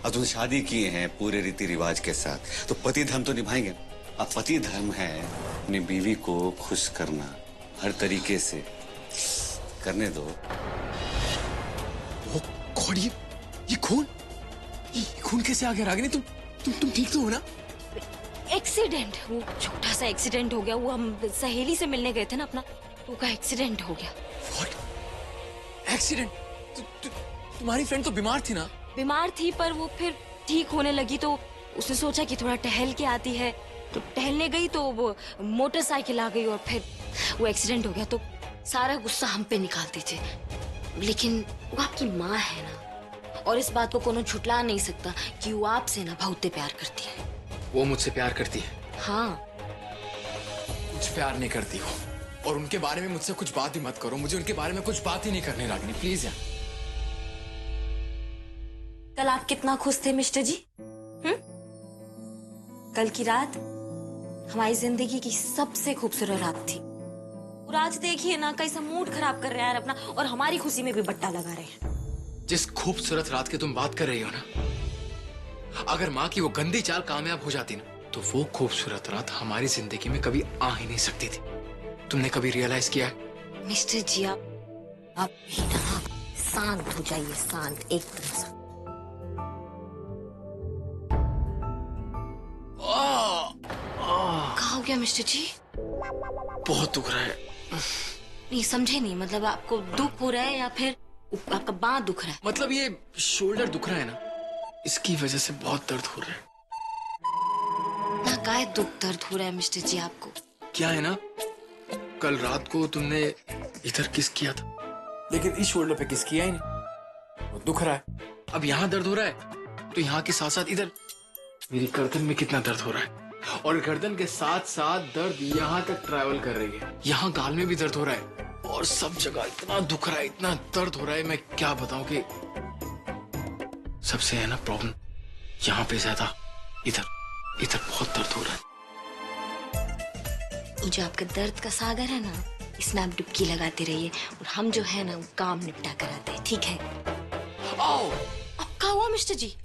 अब तुमने शादी किए हैं पूरे रीति रिवाज के साथ, तो पति धर्म तो निभाएंगे। अब पति धर्म है अपनी बीवी को खुश करना, हर तरीके से करने दो। ओ गॉड, ये खून कैसे आ गया रागिनी? तुम ठीक तो हो ना? एक्सीडेंट, वो छोटा सा एक्सीडेंट हो गया। वो हम सहेली से मिलने गए थे ना अपना, तो का एक्सीडेंट हो गया। व्हाट? एक्सीडेंट? तुम्हारी फ्रेंड तो बीमार थी ना? बीमार थी, पर वो फिर ठीक होने लगी, तो उसने सोचा कि थोड़ा टहल के आती है, तो टहलने गई तो वो मोटरसाइकिल आ गई और फिर वो एक्सीडेंट हो गया। तो सारा गुस्सा हम पे निकालती थी, लेकिन वो आपकी माँ है ना, और इस बात को कोनो झुटला नहीं सकता कि वो आपसे ना बहुत प्यार करती है। वो मुझसे प्यार करती है? हाँ। कुछ प्यार नहीं करती हो, और उनके बारे में मुझसे कुछ बात ही मत करो। मुझे उनके बारे में कुछ बात ही नहीं करनी रागिनी, प्लीज यार। कल आप कितना खुश थे मिस्टर जी? कल की रात हमारी जिंदगी की सबसे खूबसूरत रात थी, और आज देखिए ना कैसा मूड खराब कर रहे हैं यार अपना, और हमारी खुशी में भी बट्टा लगा रहे हैं। जिस खूबसूरत रात की तुम बात कर रही हो ना, अगर माँ की वो गंदी चाल कामयाब हो जाती ना, तो वो खूबसूरत रात हमारी जिंदगी में कभी आ ही नहीं सकती थी। तुमने कभी रियलाइज किया है? मिस्टर जी आप भी ना शांत हो जाइए, शांत, एकदम शांत। क्या हो गया मिस्टर जी? बहुत दुख रहा है। नहीं समझे नहीं, मतलब आपको दुख हो रहा है या फिर आपका बांह दुख रहा है? मतलब ये शोल्डर दुख रहा है ना, इसकी वजह से बहुत दर्द हो रहा है। ना काय दुख दर्द हो रहा है मिस्टर जी आपको? क्या है ना, कल रात को तुमने इधर किस किया था, लेकिन इस शोल्डर पे किस किया ही नहीं, वो दुख रहा है। अब यहाँ दर्द हो रहा है, तो यहाँ के साथ साथ इधर मेरी गर्दन में कितना दर्द हो रहा है, और गर्दन के साथ साथ दर्द यहाँ तक ट्रैवल कर रही है। यहाँ गाल में भी दर्द हो रहा है, और सब जगह इतना दुख रहा है, इतना दर्द हो रहा है, मैं क्या बताऊं कि सबसे है ना प्रॉब्लम यहाँ पे ज्यादा, इधर बहुत दर्द हो रहा है। ये जो आपका दर्द का सागर है ना, इसमें आप डुबकी लगाते रहिए, और हम जो है ना वो काम निपटा कर आते हैं, ठीक है? आओ। अब क्या हुआ मिस्टर जी?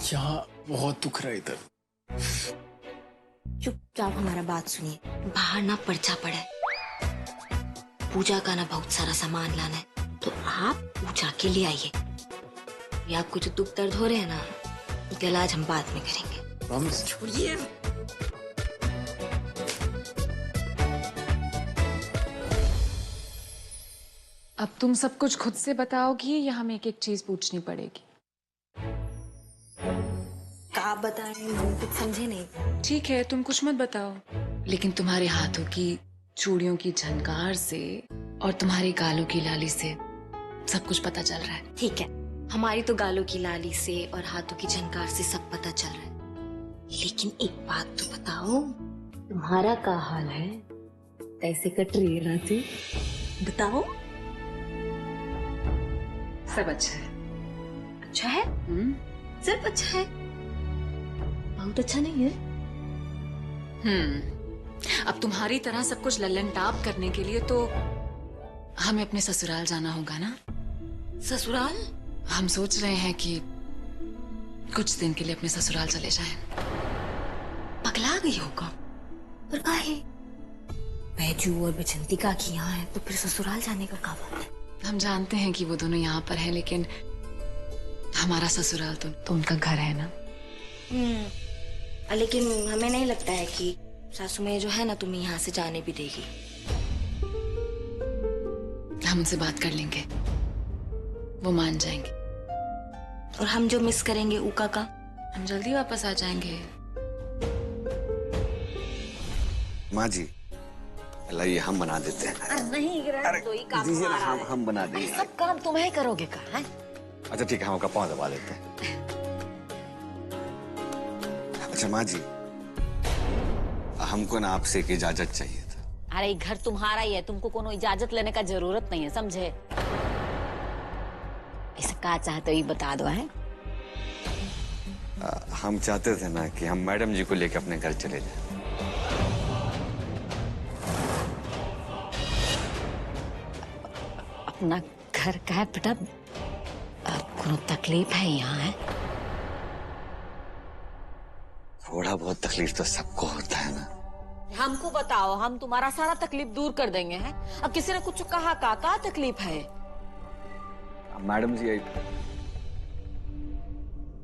यहाँ बहुत दुख रहा है इधर। चुपचाप हमारा बात सुनिए, बाहर ना पर्चा पड़ा है, पूजा का ना बहुत सारा सामान लाना है, तो आप पूजा के लिए आइए। ये आपको जो दुख दर्द हो रहे हैं ना, उसका इलाज हम बाद में करेंगे। प्रॉमिस? छोड़िए। अब तुम सब कुछ खुद से बताओगी या हमें एक एक चीज पूछनी पड़ेगी? आप बताएं, हम कुछ समझे नहीं। ठीक है, तुम कुछ मत बताओ, लेकिन तुम्हारे हाथों की चूड़ियों की झनकार से और तुम्हारी गालों की लाली से सब कुछ पता चल रहा है। ठीक है, हमारी तो गालों की लाली से और हाथों की झनकार से सब पता चल रहा है, लेकिन एक बात तो बताओ, तुम्हारा क्या हाल है? कैसे कट रही है रातें? बताओ। सब अच्छा है। अच्छा है? सिर्फ अच्छा है, बहुत अच्छा नहीं है? अब तुम्हारी तरह सब कुछ लल्लन टाप करने के लिए तो हमें अपने ससुराल जाना होगा ना? ससुराल? हम सोच रहे हैं कि कुछ दिन के लिए अपने ससुराल चले जाएं। पगला गई होगा? पर काहे? बैजू और बचंतिका की यहाँ है, तो फिर ससुराल जाने का क्या बात है? हम जानते हैं कि वो दोनों यहाँ पर हैं, लेकिन हमारा ससुराल तो उनका घर है ना। लेकिन हमें नहीं लगता है कि सासू में जो है ना तुम्हें यहाँ से जाने भी देगी। हम उनसे बात कर लेंगे, वो मान जाएंगे। और हम जो मिस करेंगे उका का? हम जल्दी वापस आ जाएंगे। माँ जी, लाइए हम बना देते हैं। नहीं, तो ही काम दीजिए ना, हमारा हम बना देंगे। सब काम तुम्हें करोगे का है? अच्छा ठीक है, हम आपका पाँव दबा देते हैं। अच्छा माँ जी, हमको ना आपसे एक इजाजत चाहिए था। अरे घर तुम्हारा ही है, तुमको कोनो इजाजत लेने का जरूरत नहीं है, समझे? ऐसा क्या चाहते हो ये बता दो। है हम चाहते थे ना कि हम मैडम जी को लेकर अपने घर चले जाएं। अपना घर का है बेटा, कोनो तकलीफ है यहाँ है? थोड़ा बहुत तकलीफ तो सबको होता है ना। हमको बताओ, हम तुम्हारा सारा तकलीफ दूर कर देंगे हैं। अब किसी ने कुछ कहा का तकलीफ है? मैडम जी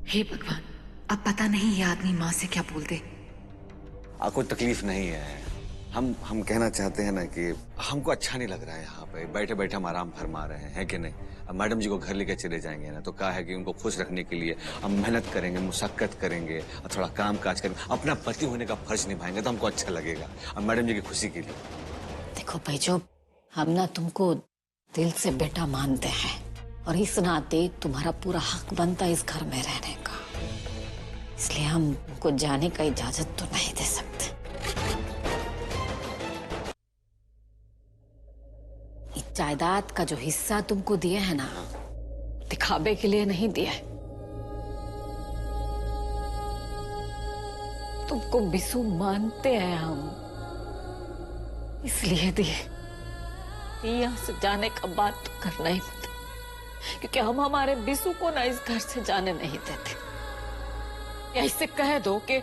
हे भगवान, अब पता नहीं ये आदमी माँ से क्या बोल दे। कोई तकलीफ नहीं है। हम कहना चाहते हैं ना कि हमको अच्छा नहीं लग रहा है यहाँ पे बैठे बैठे हम आराम फरमा रहे हैं कि नहीं। अब मैडम जी को घर लेके चले जाएंगे ना तो कहा है कि उनको खुश रखने के लिए हम मेहनत करेंगे, मुशक्कत करेंगे और थोड़ा काम काज करेंगे, अपना पति होने का फर्ज निभाएंगे तो हमको अच्छा लगेगा। अब मैडम जी की खुशी के लिए। देखो भाईजो, हम ना तुमको दिल से बेटा मानते हैं और इस नाते तुम्हारा पूरा हक बनता है इस घर में रहने का, इसलिए हम तुमको जाने का इजाजत तो नहीं दे सकते। इस जायदाद का जो हिस्सा तुमको दिए है ना, दिखावे के लिए नहीं दिया है। तुमको बिसु मानते हैं हम, इसलिए दिए। यहाँ से जाने का बात तो करना ही पड़ता, क्योंकि हम हमारे बिसु को ना इस घर से जाने नहीं देते। या इससे कह दो कि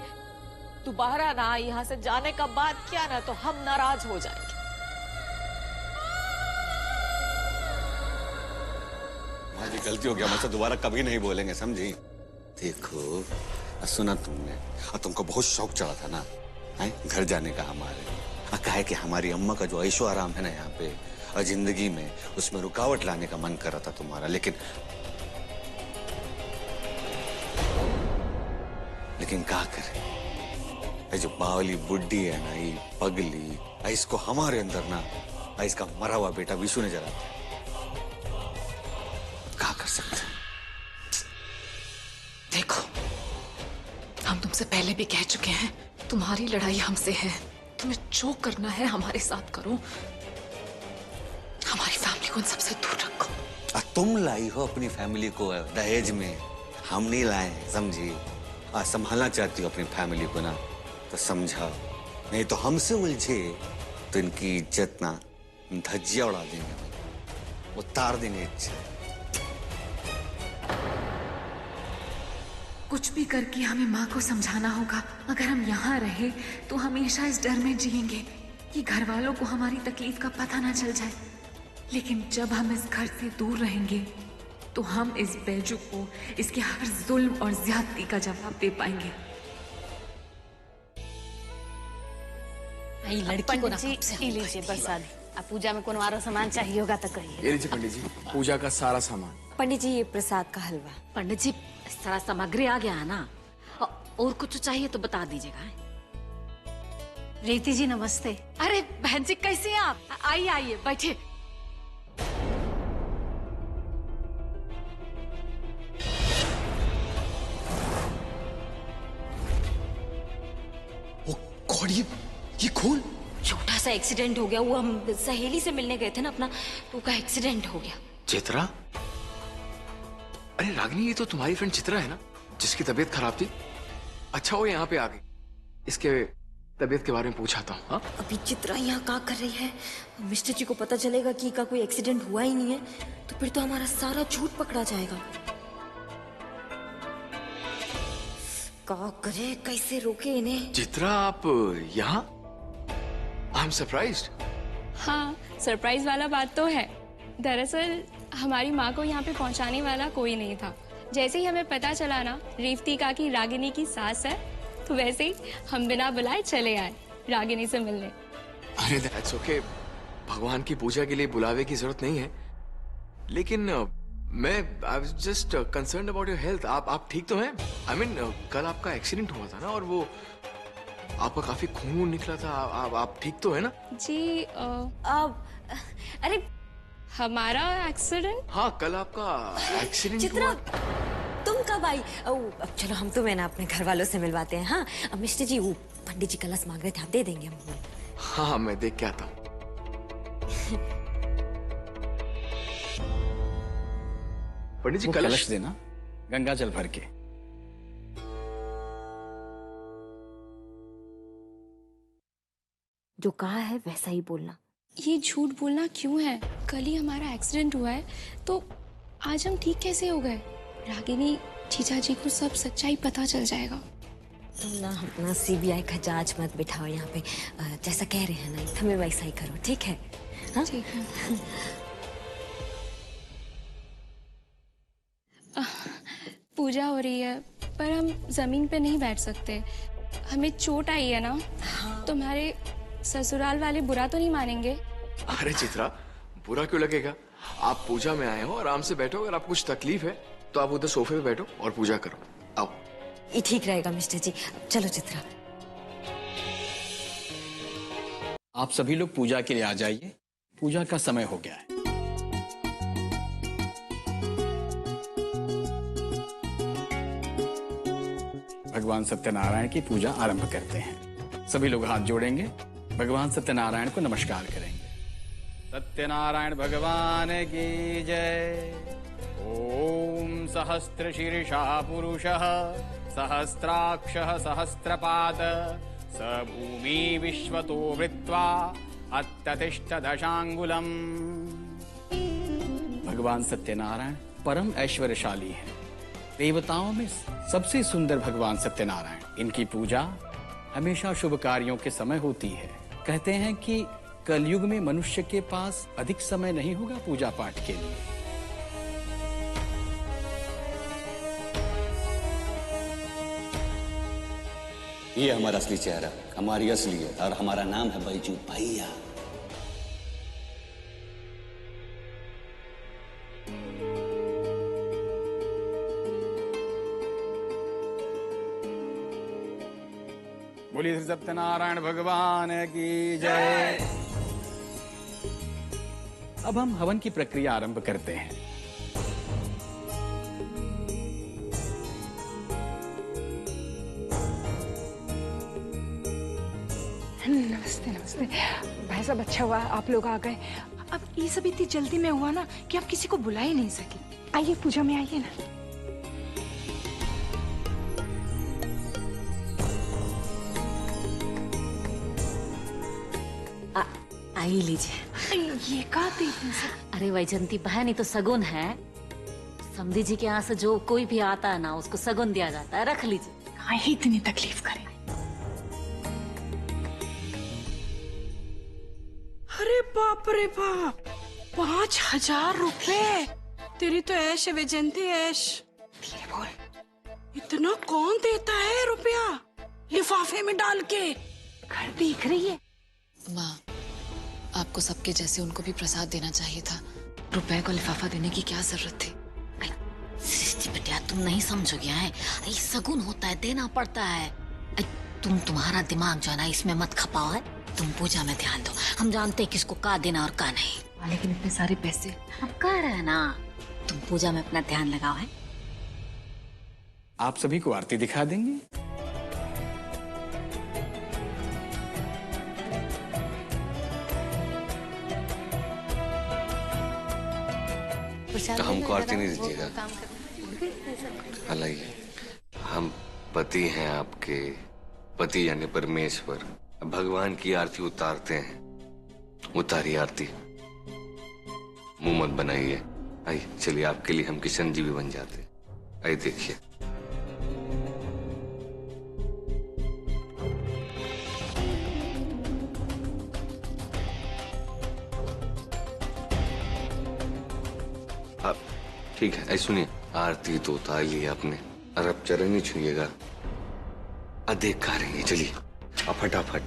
दोबारा ना यहाँ से जाने का बात किया ना तो हम नाराज हो जाएंगे। माँ जी गलती हो गया मुझसे, दोबारा कभी नहीं बोलेंगे, समझी? देखो सुना तुमने और तुमको बहुत शौक चढ़ा था ना है घर जाने का हमारे। कहा है कि हमारी अम्मा का जो ऐशो आराम है ना यहाँ पे और जिंदगी में, उसमें रुकावट लाने का मन कर रहा था तुम्हारा, लेकिन क्या करें? ये जो बावली बुड्ढी है ना, ये पगली, इसको हमारे अंदर ना इसका मरा हुआ बेटा विशु ने जला था। क्या कर सकते हैं? देखो, हम तुमसे पहले भी कह चुके हैं, तुम्हारी लड़ाई हमसे है। तुम्हें जो करना है हमारे साथ करो, हमारी फैमिली को इन सबसे दूर रखो। तुम लाई हो अपनी फैमिली को दहेज में, हम नहीं लाए, समझी? संभालना चाहती हो अपनी फैमिली को ना तो समझा, नहीं तो हमसे उलझे तो इनकी इज्जत ना धज्जियां उड़ा देंगे, उतार देंगे इज्जत। कुछ भी करके हमें माँ को समझाना होगा। अगर हम यहाँ रहे तो हमेशा इस डर में जिएंगे कि घर वालों को हमारी तकलीफ का पता ना चल जाए। लेकिन जब हम इस घर से दूर रहेंगे तो हम इस बैजू को इसके हर जुल्म और ज्यादती का जवाब दे पाएंगे। लड़की को ना लीजिए प्रसाद। अब पूजा में कोनो आरो सामान चाहिए होगा तो कहिए। ये लीजिए पंडित जी, पूजा का सारा सामान। पंडित जी, ये प्रसाद का हलवा। पंडित जी, सारा सामग्री आ गया है ना, और कुछ चाहिए तो बता दीजिएगा। रीति जी नमस्ते। अरे बहन जी कैसी हैं आप? आइए आइए बैठे। गॉड, ये खून! छोटा सा एक्सीडेंट हो गया, वो हम सहेली से मिलने गए थे ना अपना, तो का एक्सीडेंट हो गया। चित्रा? अरे रागिनी, ये तो तुम्हारी फ्रेंड चित्रा है ना, जिसकी तबीयत खराब थी। अच्छा वो यहाँ पे आ गई, इसके तबीयत के बारे में पूछा था। हाँ, अभी चित्रा यहाँ क्या कर रही है? मिस्टर जी को पता चलेगा कि का कोई एक्सीडेंट हुआ ही नहीं है तो फिर तो हमारा सारा झूठ पकड़ा जाएगा। क्या करे, कैसे रोके इन्हें? चित्रा आप यहाँ? I am surprised. हाँ, सरप्राइज वाला बात तो है। दरअसल हमारी माँ को यहाँ पे पहुँचाने वाला कोई नहीं था। जैसे ही हमें पता चला ना रेवती काकी रागिनी की सास है, तो वैसे ही हम बिना बुलाए चले आए रागिनी से मिलने। अरे दैट्स ओके, भगवान की पूजा के लिए बुलावे की जरूरत नहीं है। लेकिन मैं I was just concerned about your health. आप ठीक तो हैं? आई मीन कल आपका एक्सीडेंट हुआ था ना, और वो आपका काफी खून निकला था। आप ठीक तो है ना? जी अब अरे हमारा एक्सीडेंट? हाँ, कल आपका एक्सीडेंट चित्रा, हुआ। तुम कब आई? अब चलो हम तुम्हें ना अपने घर वालों से मिलवाते हैं। हाँ, अब मिस्टर जी, वो पंडित जी कलश मांग रहे थे, आप दे देंगे हम? हाँ, मैं देख के आता हूँ। पंडित जी कलश देना, गंगा जल भर के। जो कहा है वैसा ही बोलना। ये झूठ बोलना क्यों है? कल ही हमारा एक्सीडेंट हुआ है तो आज हम ठीक कैसे हो गए? रागिनी जीजा जी को सब सच्चाई पता चल जाएगा। तुम ना अपना CBI का जज मत बिठाओ यहाँ पे। जैसा कह रहे हैं ना हमें वैसा ही करो, ठीक है? हाँ? ठीक है। पूजा हो रही है पर हम जमीन पे नहीं बैठ सकते, हमें चोट आई है ना। तुम्हारे ससुराल वाले बुरा तो नहीं मानेंगे? अरे चित्रा, बुरा क्यों लगेगा? आप पूजा में आए हो, आराम से बैठो। अगर आपको कुछ तकलीफ है तो आप उधर सोफे पे बैठो और पूजा करो। आओ। ये ठीक रहेगा मिस्टर जी। चलो चित्रा। आप सभी लोग पूजा के लिए आ जाइए, पूजा का समय हो गया है। भगवान सत्यनारायण की पूजा आरंभ करते हैं। सभी लोग हाथ जोड़ेंगे, भगवान सत्यनारायण को नमस्कार करेंगे। सत्यनारायण भगवान की जय। ओम सहस्त्र शीर्षा पुरुषः सहस्राक्षः सहस्रपाद स भूमि विश्वतो वृत्वा अत्यतिष्ठ दशांगुलम। भगवान सत्यनारायण परम ऐश्वर्यशाली हैं। देवताओं में सबसे सुंदर भगवान सत्यनारायण। इनकी पूजा हमेशा शुभ कार्यों के समय होती है। कहते हैं कि कलयुग में मनुष्य के पास अधिक समय नहीं होगा पूजा पाठ के लिए। ये हमारा असली चेहरा, हमारी असलियत, और हमारा नाम है बैजू भैया। बोलिए श्री सत्यनारायण भगवान की जय। अब हम हवन की प्रक्रिया आरंभ करते हैं। नमस्ते नमस्ते भाई साहब, अच्छा हुआ आप लोग आ गए। अब ये सब इतनी जल्दी में हुआ ना कि आप किसी को बुला ही नहीं सके। आइए पूजा में आइए ना। आई लीजिए। ये का दे दी सब? अरे वैजंती बहन, ये तो सगुन है। समधी जी के यहाँ से जो कोई भी आता है ना, उसको सगुन दिया जाता है। रख लीजिए। कहाँ ही इतनी तकलीफ करें। अरे बाप रे बाप, 5,000 रुपए! तेरी तो ऐश है वैजंती, ऐश। धीरे बोल। इतना कौन देता है रुपया लिफाफे में डाल के? घर दिख रही है। माँ, आपको सबके जैसे उनको भी प्रसाद देना चाहिए था। रुपए को लिफाफा देने की क्या जरूरत थी? सृष्टि बेटिया, तुम नहीं समझोगे हैं। ये सगुन होता है, देना पड़ता है। तुम्हारा दिमाग जो है ना, इसमें मत खपाओ है। तुम पूजा में ध्यान दो। हम जानते हैं किसको का देना और का नहीं। लेकिन इतने सारे पैसे। हम कह रहे हैं ना, तुम पूजा में अपना ध्यान लगाओ है। आप सभी को आरती दिखा देंगे। हमको आरती नहीं दीजिएगा। हालांकि हम पति हैं आपके, पति यानी परमेश्वर। भगवान की आरती उतारते हैं। उतारिए आरती, मुंह मत बनाइए। आइए चलिए, आपके लिए हम किशन जी भी बन जाते। आइए देखिए। आप ठीक है, ऐसे सुनिए। आरती तो उतार ली आपने, और अब चरण नहीं छूइएगा। देख खा रही है, चलिए अब फटाफट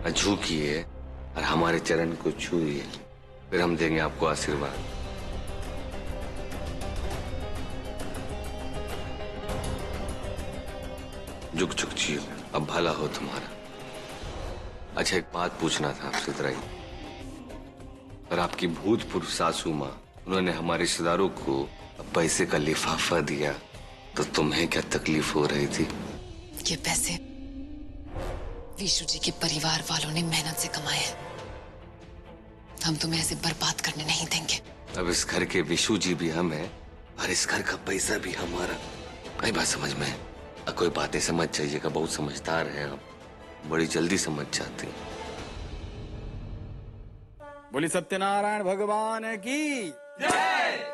झुकिए और हमारे चरण को छूइए, फिर हम देंगे आपको आशीर्वाद। झुक झुक जियो, अब भला हो तुम्हारा। अच्छा, एक बात पूछना था आपसे तराई। और आपकी भूतपूर्व सासू माँ, उन्होंने हमारे रिश्तेदारों को पैसे का लिफाफा दिया, तो तुम्हें क्या तकलीफ हो रही थी? ये पैसे विशु जी के परिवार वालों ने मेहनत से कमाए हैं। हम तुम्हें ऐसे बर्बाद करने नहीं देंगे। अब इस घर के विशु जी भी हम हैं, और इस घर का पैसा भी हमारा। कई बात समझ में है। कोई बातें समझ जाइएगा, बहुत समझदार हैं आप, बड़ी जल्दी समझ जाते हैं। बोली सत्यनारायण भगवान की जय।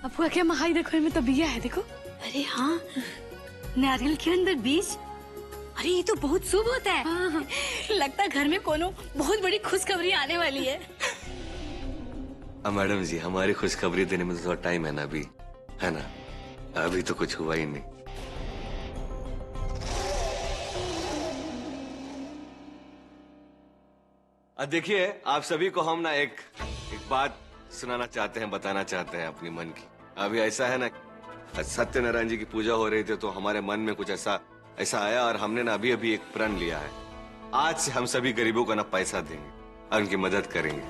अपुआ क्या महाई देखो में तो बिया है देखो। अरे हाँ, नारियल के अंदर बीज। अरे ये तो बहुत शुभ होता है। हाँ। लगता है घर में कोनो बहुत बड़ी खुशखबरी आने वाली है। मैडम जी, हमारी खुशखबरी देने में तो थोड़ा टाइम है ना अभी, है ना? अभी तो कुछ हुआ ही नहीं। देखिए, आप सभी को हम ना एक बात सुनाना चाहते हैं, बताना चाहते हैं अपनी मन की। अभी ऐसा है ना, सत्यनारायण जी की पूजा हो रही थी तो हमारे मन में कुछ ऐसा आया और हमने ना अभी एक प्रण लिया है। आज से हम सभी गरीबों को ना पैसा देंगे और उनकी मदद करेंगे।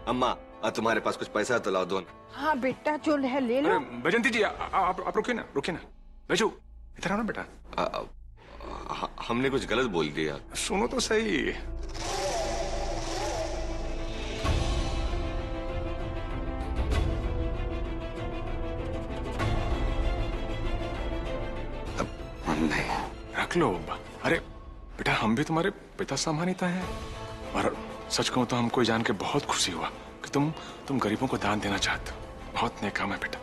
अम्मा, तुम्हारे पास कुछ पैसा तो लाओ, दो ना। हाँ बेटा, जो है ले लो। बैजंती जी, आप रुकिए ना, रुकिए ना। बैजू, इधर आओ ना बेटा। हमने कुछ गलत बोल दिया। सुनो तो सही। नहीं, रख लो। अरे बेटा, हम भी तुम्हारे पिता सम्मानित हैं और सच कहूं तो हमको जान के बहुत खुशी हुआ कि तुम गरीबों को दान देना चाहते हो। बहुत नेक काम है बेटा।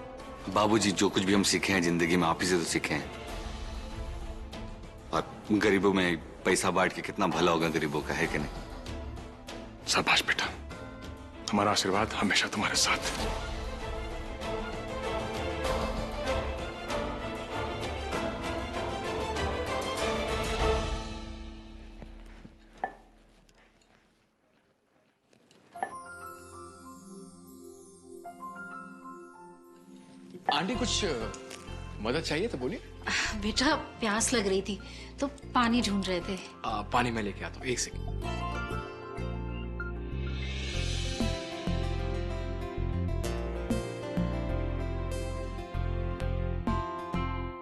बाबूजी, जो कुछ भी हम सीखे हैं जिंदगी में, आप ही से तो सीखे हैं। और गरीबों में पैसा बांट के कितना भला होगा गरीबों का, है कि नहीं? शाबाश बेटा, हमारा आशीर्वाद हमेशा तुम्हारे साथ। आंटी, कुछ मदद चाहिए तो बोलिए। बेटा, प्यास लग रही थी तो पानी ढूंढ रहे थे। पानी मैं लेके आता हूँ, एक सेकंड।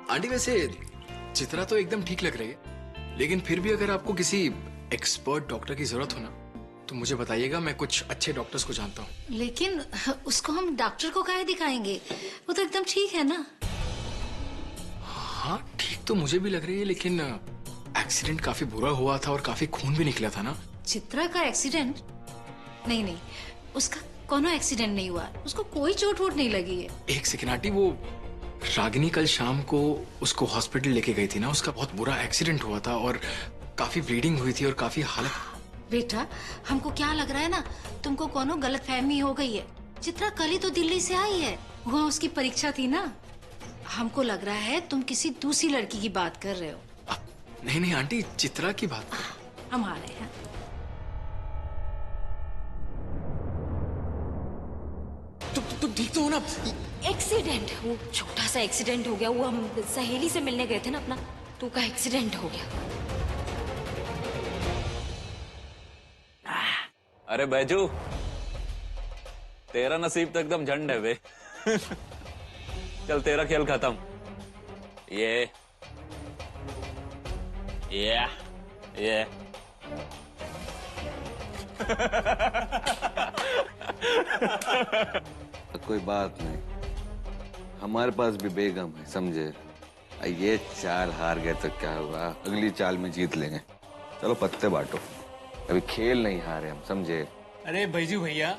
आंटी, वैसे चित्रा तो एकदम ठीक लग रही है, लेकिन फिर भी अगर आपको किसी एक्सपर्ट डॉक्टर की जरूरत हो ना तो मुझे बताइएगा। मैं कुछ अच्छे डॉक्टर्स को जानता हूँ। लेकिन उसको हम डॉक्टर को काहे दिखाएंगे? वो तो एकदम ठीक है ना। हाँ, ठीक तो मुझे भी लग रही है, लेकिन एक्सीडेंट काफी बुरा हुआ था और काफी खून भी निकला था ना। चित्रा का एक्सीडेंट? नहीं, उसका कोनो एक्सीडेंट नहीं हुआ। उसको कोई चोट वोट नहीं लगी है। एक सेकंड आंटी, वो रागिनी कल शाम को उसको हॉस्पिटल लेके गई थी ना। उसका बहुत बुरा एक्सीडेंट हुआ था और काफी ब्लीडिंग हुई थी और काफी हालत। बेटा, हमको क्या लग रहा है ना, तुमको कोनो गलतफहमी हो गई है। चित्रा कल ही तो दिल्ली से आई है, वहाँ उसकी परीक्षा थी ना। हमको लग रहा है तुम किसी दूसरी लड़की की बात कर रहे हो। नहीं आंटी, चित्रा की बात कर। हम आ रहे हैं। तुम ठीक तो हो ना? एक्सीडेंट, वो छोटा सा एक्सीडेंट हो गया। वो हम सहेली से मिलने गए थे ना अपना, तो का एक्सीडेंट हो गया। अरे बैजू, तेरा नसीब तो एकदम झंड है बे। चल, तेरा खेल खत्म। ये कोई बात नहीं, हमारे पास भी बेगम है, समझे? ये चाल हार गए तो क्या हुआ, अगली चाल में जीत लेंगे। चलो पत्ते बांटो, अभी खेल नहीं हारे हम, समझे? अरे बैजू भैया,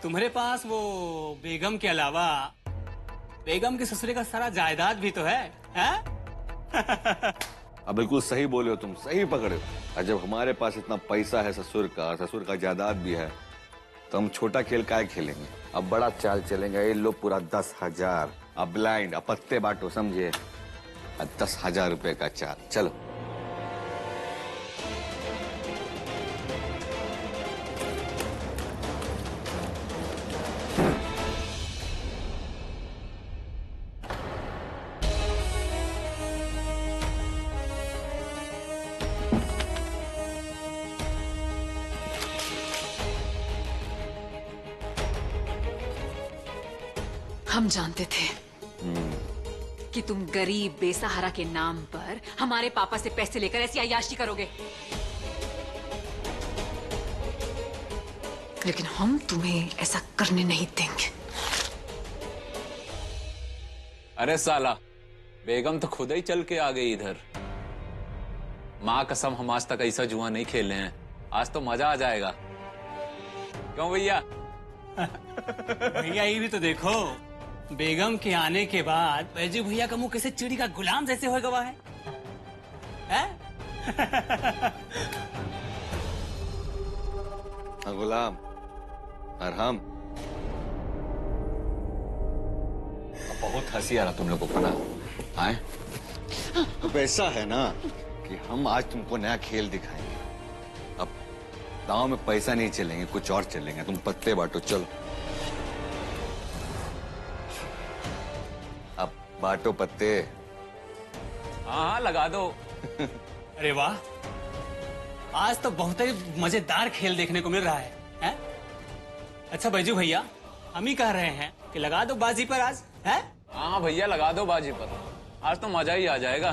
तुम्हारे पास वो बेगम के अलावा बेगम के ससुरे का सारा जायदाद भी तो है, अब बिल्कुल सही बोले हो तुम, सही पकड़े हो। और जब हमारे पास इतना पैसा है ससुर का जायदाद भी है, तो हम छोटा खेल काय खेलेंगे? अब बड़ा चाल चलेंगे। ये लो पूरा 10,000, अब ब्लाइंड, अब पत्ते बांटो, समझे? 10,000 रुपए का चाल, चलो। हम जानते थे कि तुम गरीब बेसहारा के नाम पर हमारे पापा से पैसे लेकर ऐसी अय्याशी करोगे, लेकिन हम तुम्हें ऐसा करने नहीं देंगे। अरे साला, बेगम तो खुद ही चल के आ गई इधर। माँ कसम, हम आज तक ऐसा जुआ नहीं खेले हैं। आज तो मजा आ जाएगा। क्यों भैया? भैया, ये भी तो देखो, बेगम के आने के बाद बैजू भैया का मुंह कैसे चिड़ी का गुलाम जैसे हो गवा है, गुलाम और हम बहुत हंसी आ रहा तुम लोगों को ना आए। अब ऐसा है ना कि हम आज तुमको नया खेल दिखाएंगे। अब गांव में पैसा नहीं चलेंगे, कुछ और चलेंगे। तुम पत्ते बांटो, चलो। अब बांटो पत्ते। हाँ लगा दो। अरे वाह, आज तो बहुत ही मजेदार खेल देखने को मिल रहा है, हैं? अच्छा बैजू भैया, हम ही कह रहे हैं कि लगा दो बाजी पर आज, हैं? हाँ भैया लगा दो बाजी पर, आज तो मजा ही आ जाएगा।